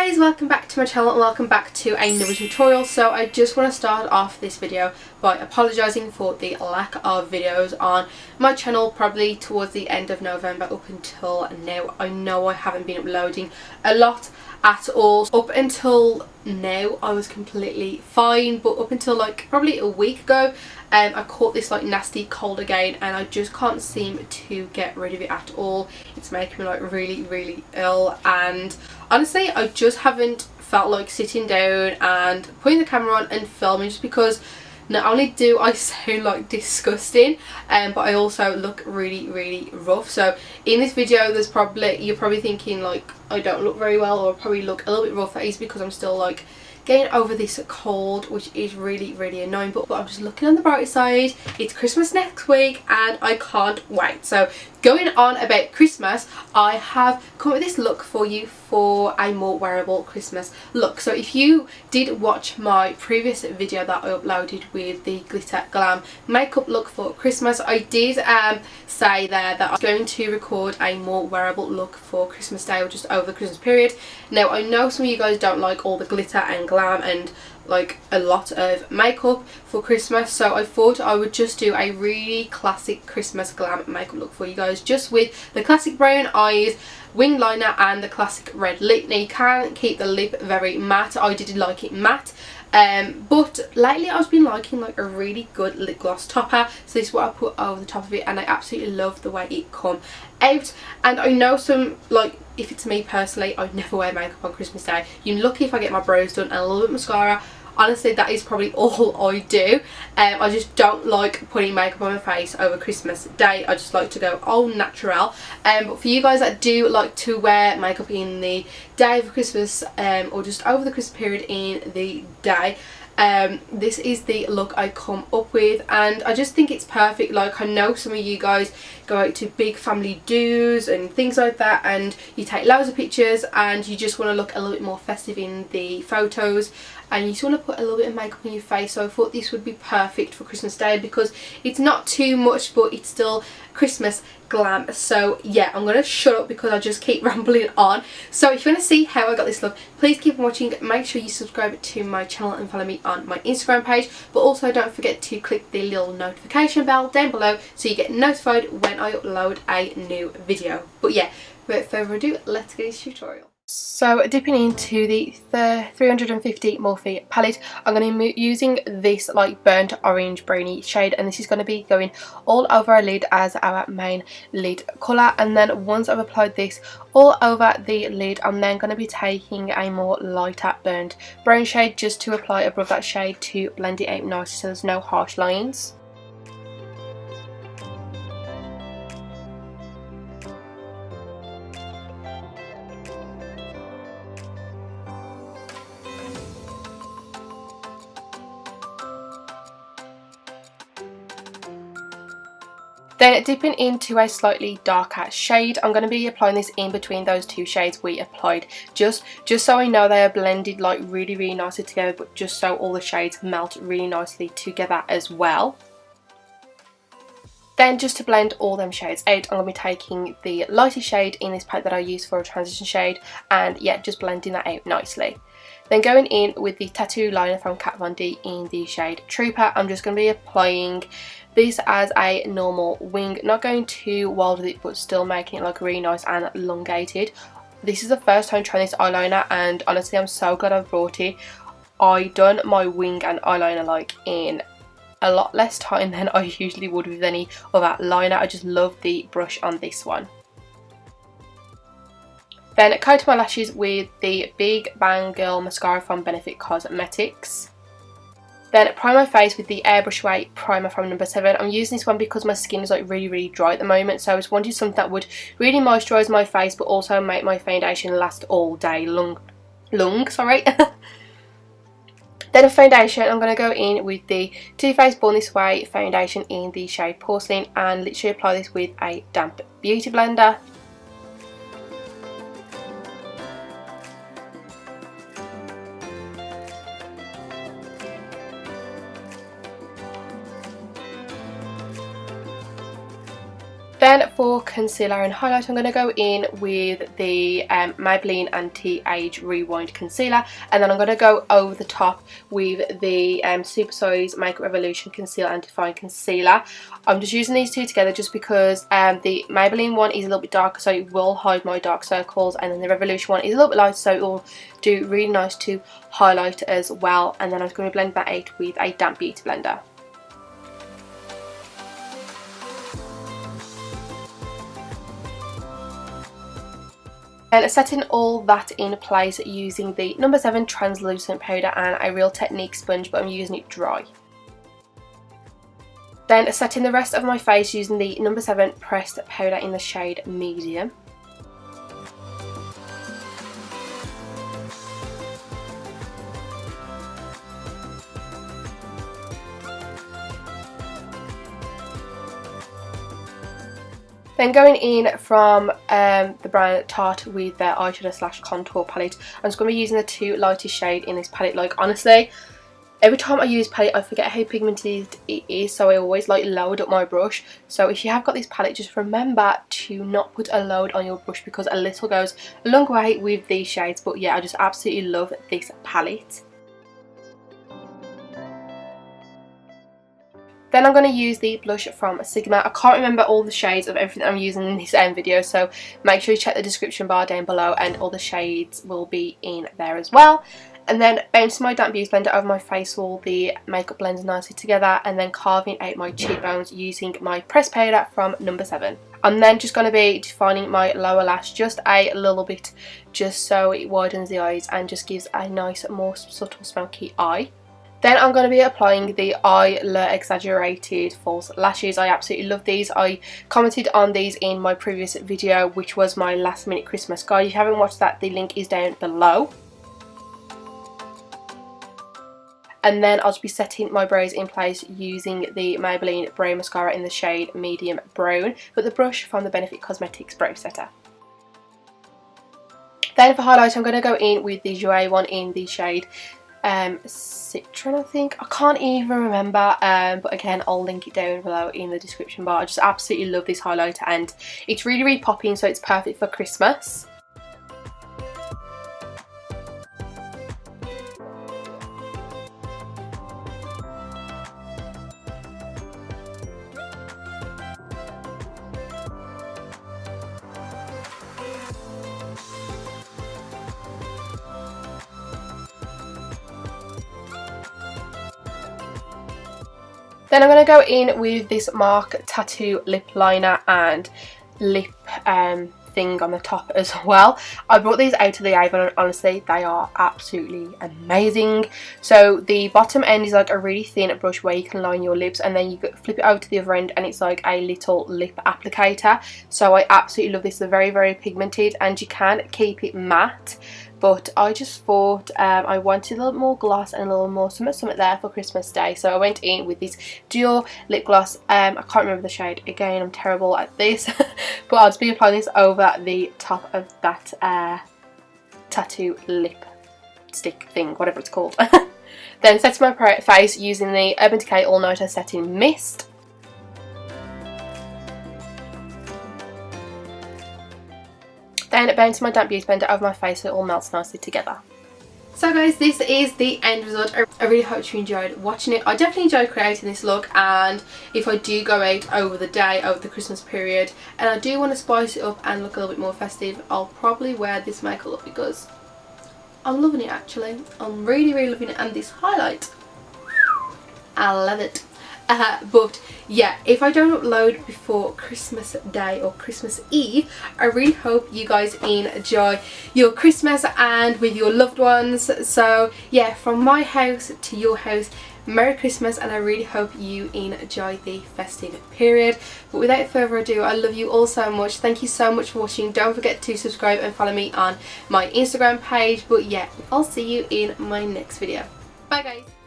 guys, welcome back to my channel and welcome back to another tutorial. So I just want to start off this video by apologising for the lack of videos on my channel, probably towards the end of November up until now. I know I haven't been uploading a lot at all. Up until now I was completely fine, but up until like probably a week ago I caught this like nasty cold again and I just can't seem to get rid of it at all. It's making me like really ill, and honestly I just haven't felt like sitting down and putting the camera on and filming, just because not only do I sound like disgusting, but I also look really rough. So in this video you're probably thinking like I don't look very well, or probably look a little bit rough. That is because I'm still like getting over this cold, which is really annoying, but I'm just looking on the bright side. It's Christmas next week and I can't wait. So going on about Christmas, I have come up with this look for you for a more wearable Christmas look. So if you did watch my previous video that I uploaded with the glitter glam makeup look for Christmas, I did say there that I'm going to record a more wearable look for Christmas Day, or just over the Christmas period. Now I know some of you guys don't like all the glitter and glam and like a lot of makeup for Christmas, so I thought I would just do a really classic Christmas glam makeup look for you guys, just with the classic brown eyes, wing liner and the classic red lip. Now you can keep the lip very matte. I did like it matte, but lately I've been liking like a really good lip gloss topper, so this is what I put over the top of it and I absolutely love the way it come out. And I know some, like, if it's me personally, I never wear makeup on Christmas Day. You're lucky if I get my brows done and a little bit of mascara. Honestly, that is probably all I do. I just don't like putting makeup on my face over Christmas Day. I just like to go all natural. But for you guys that do like to wear makeup in the day of Christmas, or just over the Christmas period in the day, this is the look I come up with, and I just think it's perfect. Like, I know some of you guys go out to big family do's and things like that, and you take loads of pictures and you just want to look a little bit more festive in the photos, and you just want to put a little bit of makeup on your face. So I thought this would be perfect for Christmas Day because it's not too much but it's still Christmas glam. So yeah, I'm going to shut up because I just keep rambling on. So if you want to see how I got this look, please keep on watching. Make sure you subscribe to my channel and follow me on my Instagram page, but also don't forget to click the little notification bell down below so you get notified when I upload a new video. But yeah, without further ado, let's get into the tutorial. So dipping into the 350 Morphe palette, I'm going to be using this like burnt orange brownie shade, and this is going to be going all over our lid as our main lid colour. And then once I've applied this all over the lid, I'm then going to be taking a more lighter burnt brown shade just to apply above that shade to blend it out nicely so there's no harsh lines. Then dipping into a slightly darker shade, I'm going to be applying this in between those two shades we applied, just so I know they are blended like really nicely together, but just so all the shades melt really nicely together as well. Then just to blend all them shades out, I'm going to be taking the lighter shade in this palette that I use for a transition shade, and yeah, just blending that out nicely. Then going in with the tattoo liner from Kat Von D in the shade Trooper, I'm just going to be applying this as a normal wing, not going too wild with it but still making it like really nice and elongated. This is the first time trying this eyeliner and honestly I'm so glad I've brought it. I done my wing and eyeliner like in a lot less time than I usually would with any other liner. I just love the brush on this one. Then coat my lashes with the Big Bang Girl mascara from Benefit Cosmetics. Then prime my face with the Airbrush Way primer from number 7. I'm using this one because my skin is like really dry at the moment, so I just wanted something that would really moisturise my face but also make my foundation last all day long. Sorry. Then a foundation, I'm going to go in with the Too Faced Born This Way foundation in the shade Porcelain and literally apply this with a damp beauty blender. Then for concealer and highlight, I'm going to go in with the Maybelline Anti-Age Rewind Concealer, and then I'm going to go over the top with the Super Size Makeup Revolution Conceal and Define Concealer. I'm just using these two together just because the Maybelline one is a little bit darker, so it will hide my dark circles, and then the Revolution one is a little bit lighter, so it will do really nice to highlight as well. And then I'm going to blend that out with a damp beauty blender. And setting all that in place using the No. 7 translucent powder and a Real Technique sponge, but I'm using it dry. Then setting the rest of my face using the No. 7 pressed powder in the shade medium. Then going in from the brand Tarte with their eyeshadow / contour palette, I'm just going to be using the two lightest shade in this palette. Like, honestly, every time I use palette I forget how pigmented it is, so I always like load up my brush. So if you have got this palette, just remember to not put a load on your brush because a little goes a long way with these shades. But yeah, I just absolutely love this palette. Then I'm going to use the blush from Sigma. I can't remember all the shades of everything I'm using in this video, so make sure you check the description bar down below and all the shades will be in there as well. And then bouncing my damp beauty blender over my face, all the makeup blends nicely together, and then carving out my cheekbones using my pressed powder from No. 7. I'm then just going to be defining my lower lash just a little bit, just so it widens the eyes and just gives a nice, more subtle smoky eye. Then I'm going to be applying the Eylure Exaggerated False Lashes. I absolutely love these. I commented on these in my previous video, which was my last minute Christmas guide. If you haven't watched that, the link is down below. And then I'll just be setting my brows in place using the Maybelline Brow Mascara in the shade Medium Brown, with the brush from the Benefit Cosmetics Brow Setter. Then for highlight, I'm going to go in with the Jouer one in the shade Citron, I think. I can't even remember, but again, I'll link it down below in the description bar. I just absolutely love this highlighter and it's really, really popping, so it's perfect for Christmas. Then I'm going to go in with this MARC Tattoo Lip Liner and lip thing on the top as well. I brought these out of the Avon and honestly they are absolutely amazing. So the bottom end is like a really thin brush where you can line your lips, and then you flip it over to the other end and it's like a little lip applicator. So I absolutely love this. They're very, very pigmented and you can keep it matte. But I just thought I wanted a little more gloss and a little more something there for Christmas Day. So I went in with this dual lip gloss. I can't remember the shade. Again, I'm terrible at this. But I'll just be applying this over the top of that tattoo lip stick thing, whatever it's called. Then set my face using the Urban Decay All Nighter Setting Mist. Then bounce my damp beauty blender over my face so it all melts nicely together. So guys, this is the end result. I really hope you enjoyed watching it. I definitely enjoyed creating this look, and if I do go out over the day, over the Christmas period, and I do want to spice it up and look a little bit more festive, I'll probably wear this makeup look because I'm loving it actually. I'm really, really loving it, and this highlight, I love it. But yeah, if I don't upload before Christmas Day or Christmas Eve, I really hope you guys enjoy your Christmas and with your loved ones. So yeah, from my house to your house, Merry Christmas, and I really hope you enjoy the festive period. But without further ado, I love you all so much. Thank you so much for watching. Don't forget to subscribe and follow me on my Instagram page. But yeah, I'll see you in my next video. Bye guys.